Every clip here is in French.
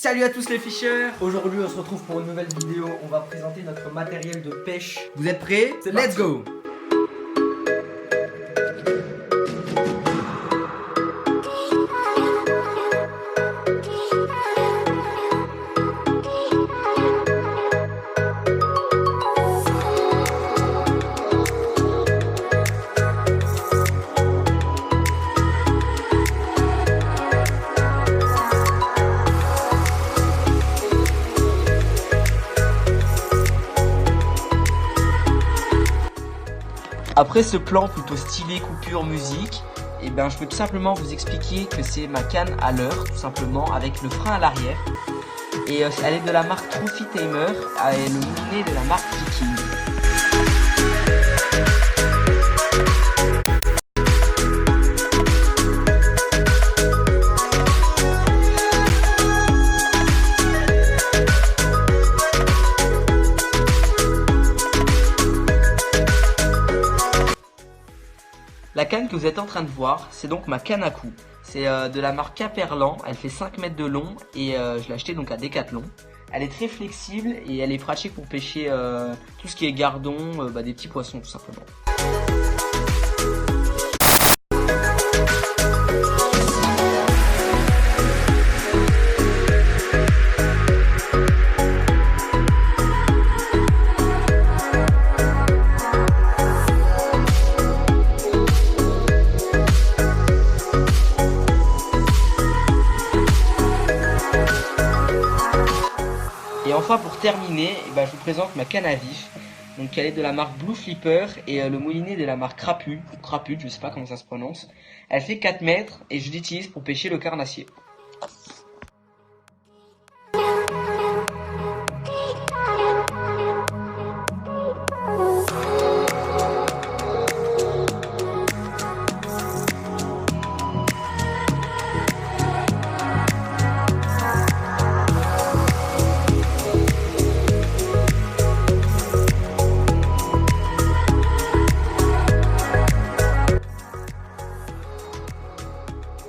Salut à tous les fishers. Aujourd'hui on se retrouve pour une nouvelle vidéo. On va présenter notre matériel de pêche. Vous êtes prêts? Let's go. Après ce plan plutôt stylé coupure musique, et ben je peux tout simplement vous expliquer que c'est ma canne à leurre, tout simplement avec le frein à l'arrière. Et elle est de la marque Trophy Tamer et le moulinet de la marque Viking. La canne que vous êtes en train de voir, c'est donc ma canne à coups. C'est de la marque Caperlan, elle fait 5 mètres de long et je l'ai achetée donc à Decathlon. Elle est très flexible et elle est pratique pour pêcher tout ce qui est gardon, des petits poissons tout simplement. Et enfin pour terminer, je vous présente ma canne à vif. Donc elle est de la marque Blue Flipper et le moulinet de la marque Crapule, je sais pas comment ça se prononce. Elle fait 4 mètres et je l'utilise pour pêcher le carnassier.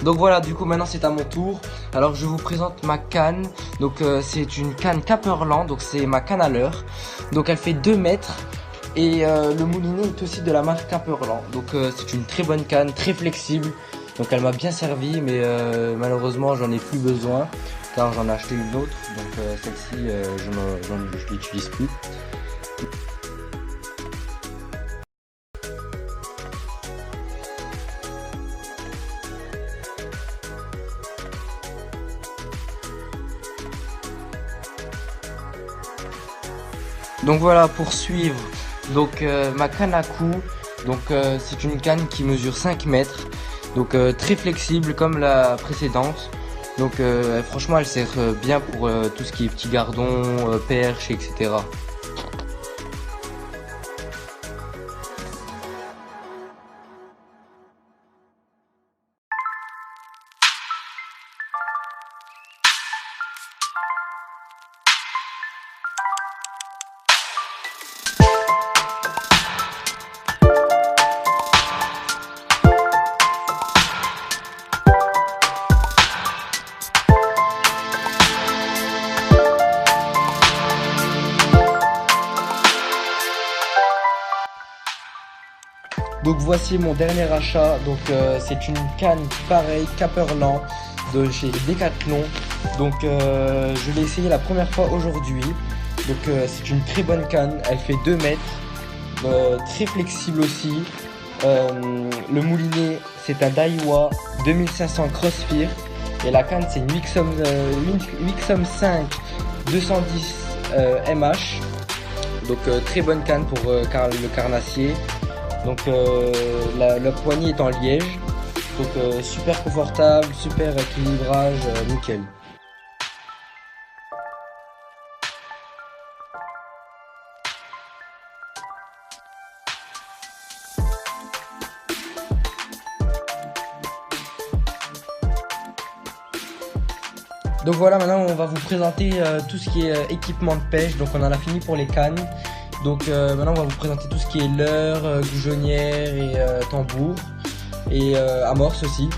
Donc voilà, du coup maintenant c'est à mon tour. Alors je vous présente ma canne. Donc c'est une canne Caperlan, donc c'est ma canne à leurre. Donc elle fait 2 mètres et le moulinet est aussi de la marque Caperlan. Donc c'est une très bonne canne, très flexible. Donc elle m'a bien servi, mais malheureusement j'en ai plus besoin car j'en ai acheté une autre. Donc celle-ci je l'utilise plus. Donc voilà, pour suivre, donc ma canne à coups, donc c'est une canne qui mesure 5 mètres, donc très flexible comme la précédente. Donc franchement elle sert bien pour tout ce qui est petits gardons, perches, etc. Donc voici mon dernier achat, donc c'est une canne pareille Caperlan de chez Decathlon. Donc je l'ai essayé la première fois aujourd'hui. Donc c'est une très bonne canne, elle fait 2 mètres, très flexible aussi. Le moulinet c'est un Daiwa 2500 Crossfire et la canne c'est une Wixom 5 210 MH. Donc très bonne canne pour le carnassier. Donc la poignée est en liège, donc super confortable, super équilibrage, nickel. Donc voilà, maintenant on va vous présenter tout ce qui est équipement de pêche. Donc on en a fini pour les cannes. Donc maintenant on va vous présenter tout ce qui est leurre, goujonnière et tambour et amorce aussi.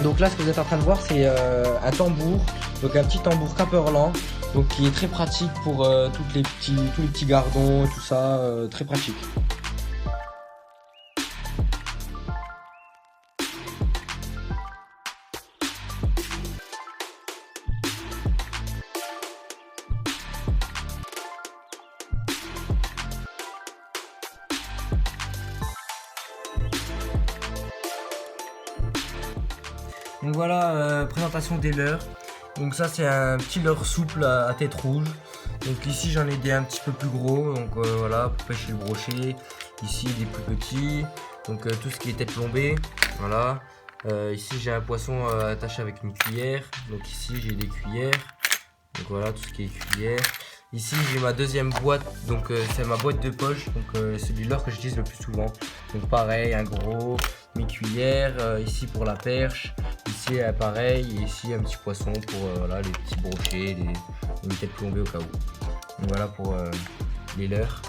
Donc là ce que vous êtes en train de voir c'est un tambour Donc un petit tambour Caperlan, donc qui est très pratique pour tous les petits gardons et tout ça, très pratique. Donc voilà, présentation des leurres. Donc ça c'est un petit leurre souple à tête rouge. Donc ici j'en ai des un petit peu plus gros, donc voilà, pour pêcher le brochet. Ici des plus petits, donc tout ce qui est tête plombée, voilà. Ici j'ai un poisson attaché avec une cuillère, donc ici j'ai des cuillères, donc voilà tout ce qui est cuillère. Ici j'ai ma deuxième boîte, donc c'est ma boîte de poche, donc c'est du leurre que j'utilise le plus souvent. Donc pareil, un gros, mes cuillères, ici pour la perche, ici pareil, et ici un petit poisson pour voilà, les petits brochets, une tête plombée au cas où. Donc voilà pour les leurres.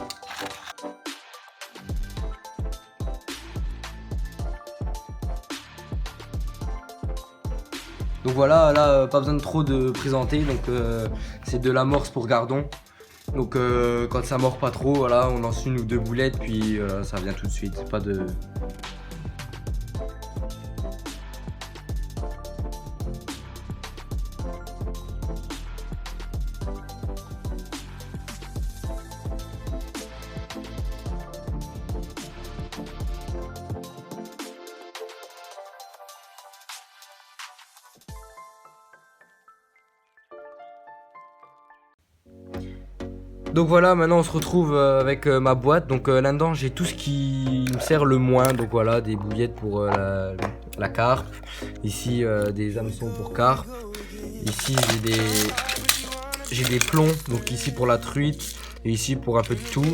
Donc voilà, là pas besoin de trop de présenter, donc c'est de l'amorce pour gardon. Donc quand ça mord pas trop, voilà, on lance une ou deux boulettes puis ça vient tout de suite, pas de... Donc voilà, maintenant on se retrouve avec ma boîte. Donc là-dedans j'ai tout ce qui me sert le moins. Donc voilà, des bouillettes pour la carpe. Ici des hameçons pour carpe. Ici j'ai des plombs, donc ici pour la truite. Et ici pour un peu de tout.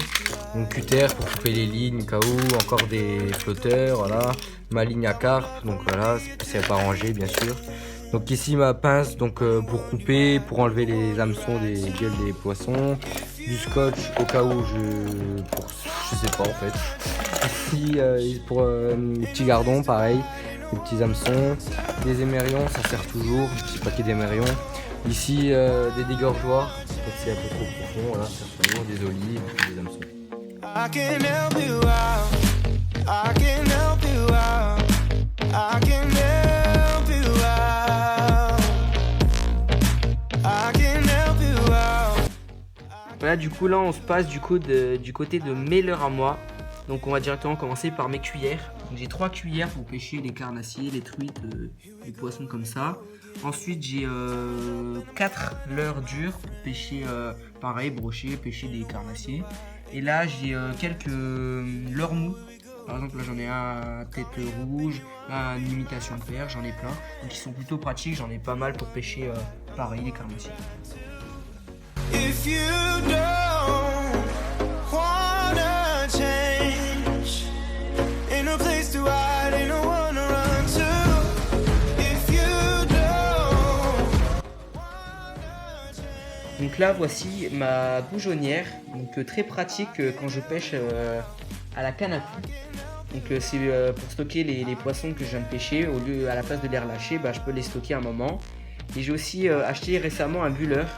Donc cutter pour couper les lignes, au cas où. Encore des flotteurs, voilà. Ma ligne à carpe, donc voilà, c'est pas rangé bien sûr. Donc ici ma pince, donc pour couper, pour enlever les hameçons des gueules des poissons. Du scotch au cas où je sais pas en fait. Ici pour les petits gardons, pareil, les petits hameçons. Des émerions, ça sert toujours, un petit paquet d'émerions. Ici des dégorgeoirs, quand c'est un peu trop profond, voilà, ça sert toujours, des olives, des hameçons. I can help you out. I can help you out. I can help you out. I can help you out. Voilà, du coup là on se passe du côté de mes leurres à moi. Donc on va directement commencer par mes cuillères. J'ai 3 cuillères pour pêcher les carnassiers, les truites, les poissons comme ça. Ensuite j'ai 4 leurres dures pour pêcher pareil, brocher, pêcher des carnassiers. Et là j'ai quelques leurres mous. Par exemple là j'en ai un à tête rouge, là une imitation de perche, j'en ai plein. Donc ils sont plutôt pratiques, j'en ai pas mal pour pêcher pareil les carnassiers. If you don't wanna change, ain't no place to hide, ain't no one to run to. If you don't. Donc là voici ma bougeonnière, donc très pratique quand je pêche à la canne à coups. Donc c'est pour stocker les poissons que je viens de pêcher, au lieu à la place de les relâcher, bah, je peux les stocker un moment. Et j'ai aussi acheté récemment un bulleur.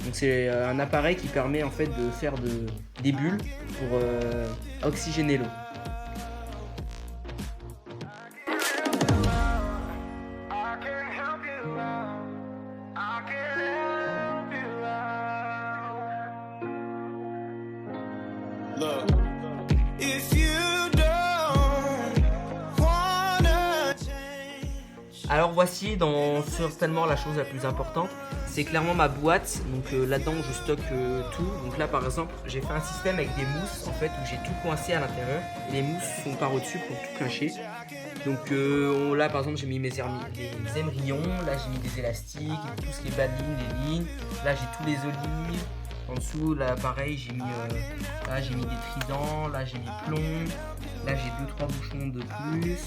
Donc c'est un appareil qui permet en fait de faire des bulles pour oxygéner l'eau. Alors voici certainement la chose la plus importante, c'est clairement ma boîte. Donc là-dedans je stocke tout. Donc là par exemple j'ai fait un système avec des mousses en fait où j'ai tout coincé à l'intérieur et les mousses sont par au-dessus pour tout cacher. Donc là par exemple j'ai mis des émerillons, là j'ai mis des élastiques, tout ce qui est badine, des lignes. Là j'ai tous les olives. En dessous, là pareil, j'ai mis des tridents, là j'ai mis plomb, là j'ai 2-3 bouchons de plus,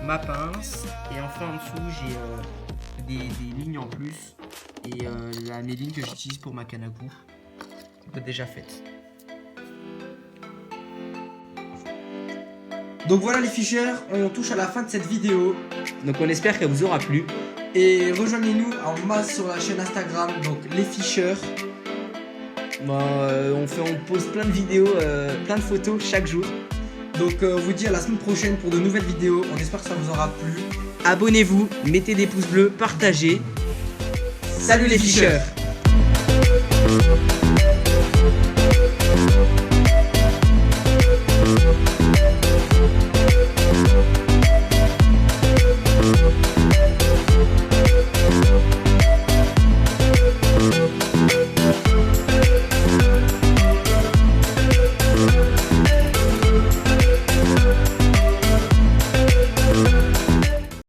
ma pince, et enfin en dessous j'ai des lignes en plus, et mes lignes que j'utilise pour ma canne à coups, déjà faites. Donc voilà les ficheurs, on touche à la fin de cette vidéo. Donc on espère qu'elle vous aura plu. Et rejoignez-nous en masse sur la chaîne Instagram, donc les Ficheurs. On pose plein de vidéos, plein de photos chaque jour. Donc on vous dit à la semaine prochaine pour de nouvelles vidéos. On espère que ça vous aura plu. Abonnez-vous, mettez des pouces bleus, partagez. Salut les Ficheurs.